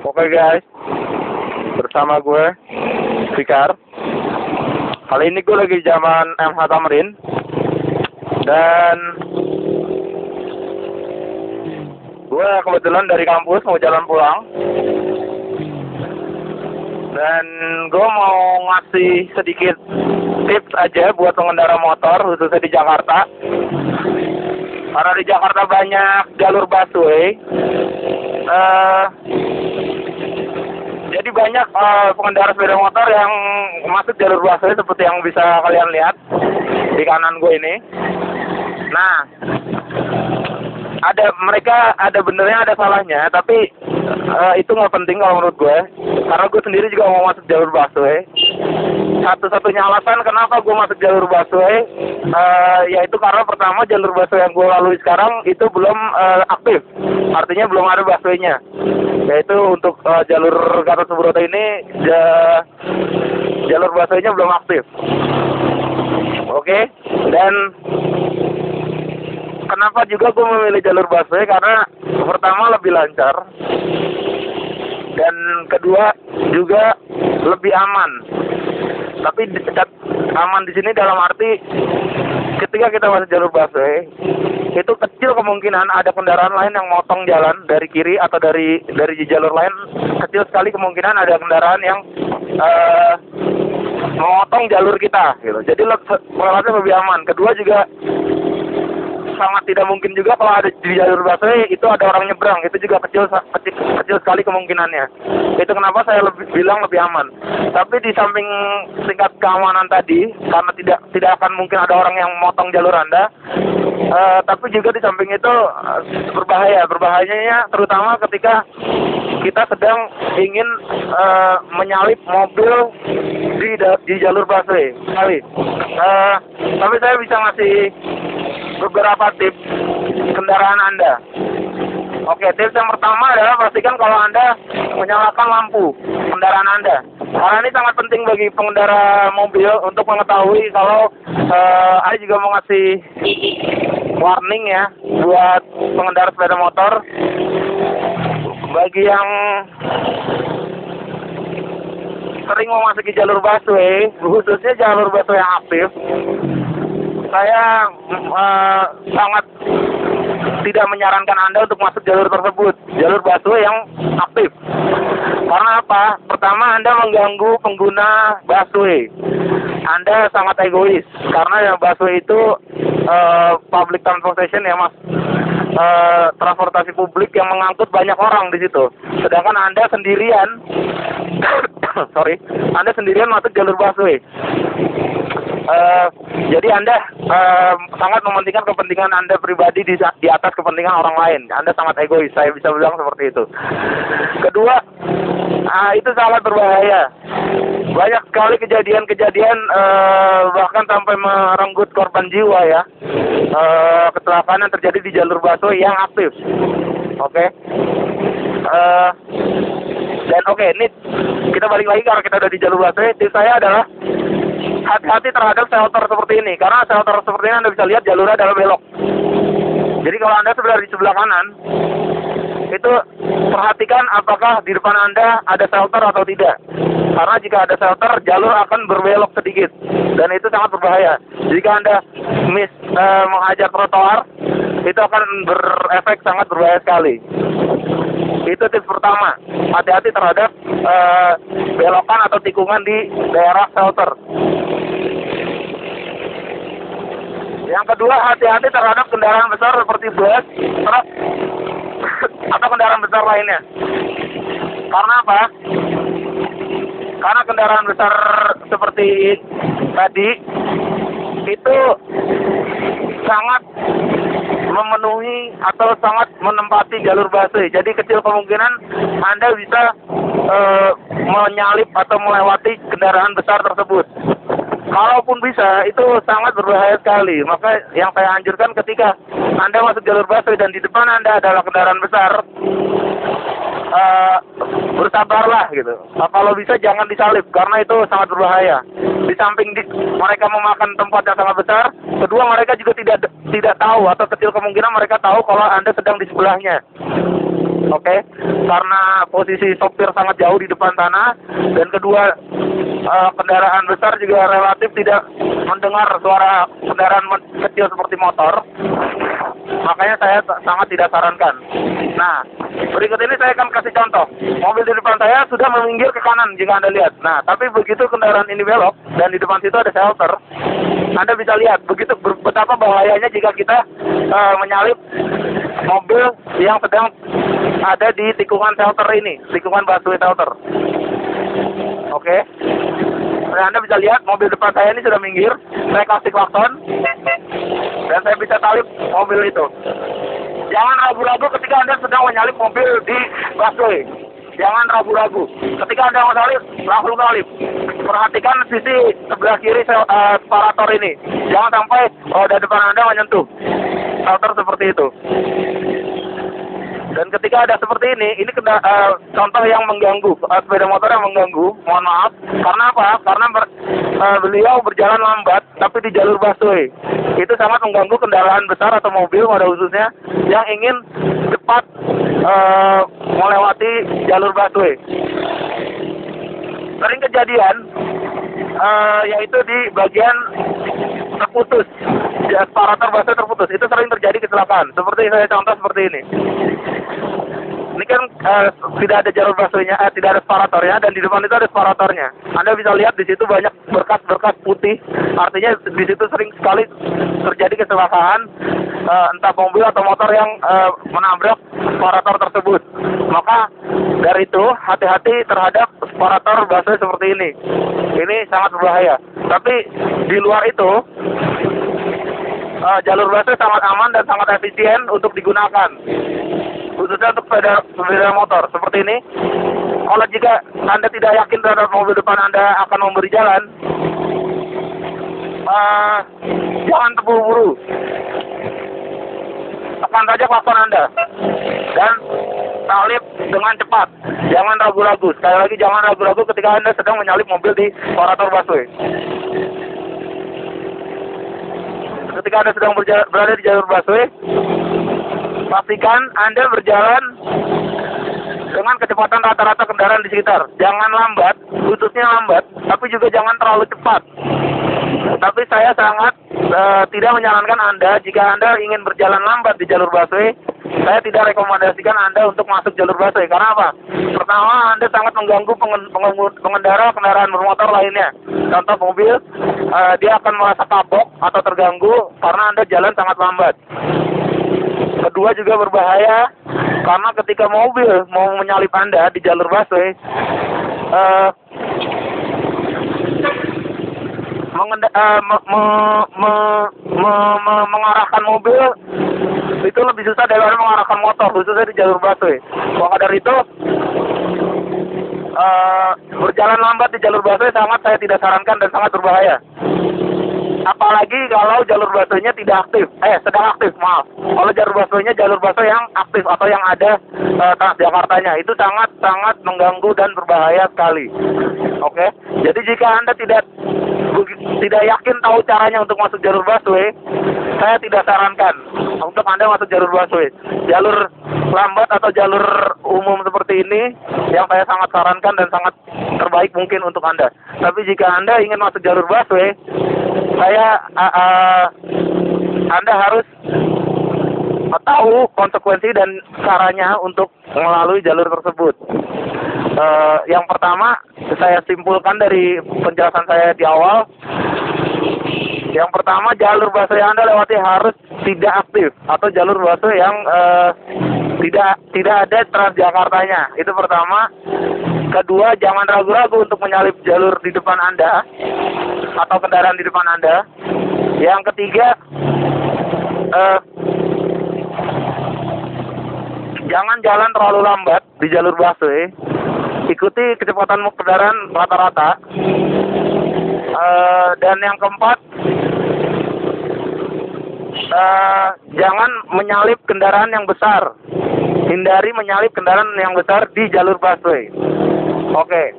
Oke guys, bersama gue Fikar. Kali ini gue lagi di zaman MH Tamrin dan gue kebetulan dari kampus mau jalan pulang dan gue mau ngasih sedikit tips aja buat pengendara motor khususnya di Jakarta. Karena di Jakarta banyak jalur busway, jadi banyak pengendara sepeda motor yang masuk jalur busway seperti yang bisa kalian lihat di kanan gue ini. Nah, mereka ada benernya ada salahnya, tapi itu nggak penting kalau menurut gue, karena gue sendiri juga mau masuk jalur busway. Satu-satunya alasan kenapa gue masuk jalur busway, yaitu karena pertama jalur busway yang gue lalui sekarang itu belum aktif, artinya belum ada busway-nya. Yaitu untuk jalur Gatot Subroto ini jalur busway-nya belum aktif. Oke, dan kenapa juga gue memilih jalur busway? Karena pertama lebih lancar, dan kedua juga lebih aman. Tapi aman di sini dalam arti ketika kita masuk jalur busway, itu kecil kemungkinan ada kendaraan lain yang motong jalan dari kiri atau dari jalur lain. Kecil sekali kemungkinan ada kendaraan yang memotong jalur kita, gitu. Jadi relatif lebih aman. Kedua juga sangat tidak mungkin juga kalau ada di jalur busway itu ada orang nyebrang. Itu juga kecil sekali kemungkinannya. Itu kenapa saya bilang lebih aman. Tapi di samping tingkat keamanan tadi, karena tidak akan mungkin ada orang yang memotong jalur Anda, tapi juga di samping itu berbahayanya terutama ketika kita sedang ingin menyalip mobil di jalur busway. Tapi saya bisa ngasih beberapa tips kendaraan Anda. Oke, tips yang pertama adalah pastikan kalau Anda menyalakan lampu kendaraan Anda. Karena ini sangat penting bagi pengendara mobil untuk mengetahui kalau Anda juga mau ngasih warning ya buat pengendara sepeda motor. Bagi yang sering memasuki jalur busway, khususnya jalur busway yang aktif, saya sangat tidak menyarankan Anda untuk masuk jalur tersebut, jalur busway yang aktif. Karena apa? Pertama, Anda mengganggu pengguna busway. Anda sangat egois, karena yang busway itu public transportation ya mas, transportasi publik yang mengangkut banyak orang di situ. Sedangkan Anda sendirian, Anda sendirian masuk jalur busway. Jadi Anda sangat mementingkan kepentingan Anda pribadi di atas kepentingan orang lain. Anda sangat egois, saya bisa bilang seperti itu. Kedua, itu sangat berbahaya. Banyak sekali kejadian bahkan sampai merenggut korban jiwa ya. Kecelakaan yang terjadi di jalur busway yang aktif. Oke. Dan ini kita balik lagi karena kita udah di jalur busway. Tips saya adalah hati-hati terhadap shelter seperti ini. Karena shelter seperti ini Anda bisa lihat jalurnya adalah belok. Jadi kalau Anda sudah di sebelah kanan, itu perhatikan apakah di depan Anda ada shelter atau tidak. Karena jika ada shelter, jalur akan berbelok sedikit. Dan itu sangat berbahaya. Jika Anda menghajar trotoar, itu akan berefek sangat berbahaya sekali. Itu tips pertama. Hati-hati terhadap belokan atau tikungan di daerah shelter. Yang kedua, hati-hati terhadap kendaraan besar seperti bus, truk, atau kendaraan besar lainnya. Karena apa? Karena kendaraan besar seperti tadi itu sangat memenuhi atau sangat menempati jalur busway. Jadi kecil kemungkinan Anda bisa menyalip atau melewati kendaraan besar tersebut. Kalaupun bisa, itu sangat berbahaya sekali. Maka yang saya anjurkan ketika Anda masuk jalur busway dan di depan Anda adalah kendaraan besar, bersabarlah gitu. Kalau bisa jangan disalip karena itu sangat berbahaya. Di samping mereka memakan tempat yang sangat besar, kedua mereka juga tidak tahu atau kecil kemungkinan mereka tahu kalau Anda sedang di sebelahnya. Oke, karena posisi sopir sangat jauh di depan sana, dan kedua kendaraan besar juga relatif tidak mendengar suara kendaraan kecil seperti motor, makanya saya sangat tidak sarankan. Nah, berikut ini saya akan kasih contoh. Mobil di depan saya sudah meminggir ke kanan jika Anda lihat. Nah, tapi begitu kendaraan ini belok dan di depan situ ada shelter, Anda bisa lihat begitu betapa bahayanya jika kita menyalip mobil yang sedang ada di tikungan shelter ini, tikungan busway shelter. Oke. Nah, Anda bisa lihat mobil depan saya ini sudah minggir, saya kasih klakson, dan saya bisa salip mobil itu. Jangan ragu-ragu ketika Anda sedang menyalip mobil di busway. Jangan ragu-ragu. Ketika Anda mau salip, langsung salip. Perhatikan sisi sebelah kiri separator ini. Jangan sampai roda depan Anda menyentuh shelter seperti itu. Dan ketika ada seperti ini contoh yang mengganggu, sepeda motor yang mengganggu, mohon maaf. Karena apa? Karena beliau berjalan lambat, tapi di jalur busway. Itu sangat mengganggu kendaraan besar atau mobil pada khususnya yang ingin cepat melewati jalur busway. Sering kejadian, yaitu di bagian terputus, separator busway terputus. Itu sering terjadi kecelakaan. Seperti saya contoh seperti ini. Ini kan tidak ada jalur busway-nya, tidak ada separatornya, dan di depan itu ada separatornya. Anda bisa lihat di situ banyak berkas-berkas putih. Artinya di situ sering sekali terjadi kecelakaan, entah mobil atau motor yang menabrak separator tersebut. Maka dari itu hati-hati terhadap separator busway seperti ini. Ini sangat berbahaya. Tapi di luar itu jalur busway sangat aman dan sangat efisien untuk digunakan, khususnya untuk sepeda motor seperti ini. Kalau jika Anda tidak yakin terhadap mobil depan Anda akan memberi jalan, jangan terburu-buru. Tekan saja klakson Anda dan salip dengan cepat. Jangan ragu-ragu. Sekali lagi, jangan ragu-ragu ketika Anda sedang menyalip mobil di separator busway. Ketika Anda sedang berada di jalur busway, pastikan Anda berjalan dengan kecepatan rata-rata kendaraan di sekitar. Jangan lambat, khususnya lambat, tapi juga jangan terlalu cepat. Tapi saya sangat tidak menyarankan Anda, jika Anda ingin berjalan lambat di jalur busway, saya tidak rekomendasikan Anda untuk masuk jalur busway. Karena apa? Pertama, Anda sangat mengganggu pengendara kendaraan bermotor lainnya. Contoh mobil, dia akan merasa kapok atau terganggu karena Anda jalan sangat lambat. Kedua, juga berbahaya karena ketika mobil mau menyalip Anda di jalur busway, mengarahkan mobil itu lebih susah daripada mengarahkan motor, khususnya di jalur busway. Maka dari itu, berjalan lambat di jalur busway saya tidak sarankan dan sangat berbahaya. Apalagi kalau jalur busway-nya tidak aktif, sedang aktif, maaf. Kalau jalur busway yang aktif atau yang ada Transjakartanya, itu sangat mengganggu dan berbahaya sekali. Oke, jadi jika Anda tidak yakin tahu caranya untuk masuk jalur busway, saya tidak sarankan untuk Anda masuk jalur busway. Jalur lambat atau jalur umum seperti ini yang saya sangat sarankan dan sangat terbaik mungkin untuk Anda. Tapi jika Anda ingin masuk jalur busway, Anda harus tahu konsekuensi dan caranya untuk melalui jalur tersebut. Yang pertama, saya simpulkan dari penjelasan saya di awal. Yang pertama, jalur busway yang Anda lewati harus tidak aktif, atau jalur busway yang tidak ada Transjakartanya. Itu pertama. Kedua, jangan ragu-ragu untuk menyalip jalur di depan Anda atau kendaraan di depan Anda. Yang ketiga, jangan jalan terlalu lambat di jalur busway. Ikuti kecepatan kendaraan rata-rata. Dan yang keempat, jangan menyalip kendaraan yang besar. Hindari menyalip kendaraan yang besar di jalur busway. Oke,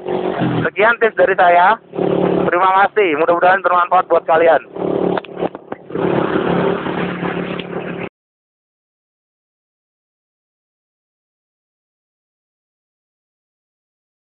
sekian tips dari saya. Terima kasih. Mudah-mudahan bermanfaat buat kalian.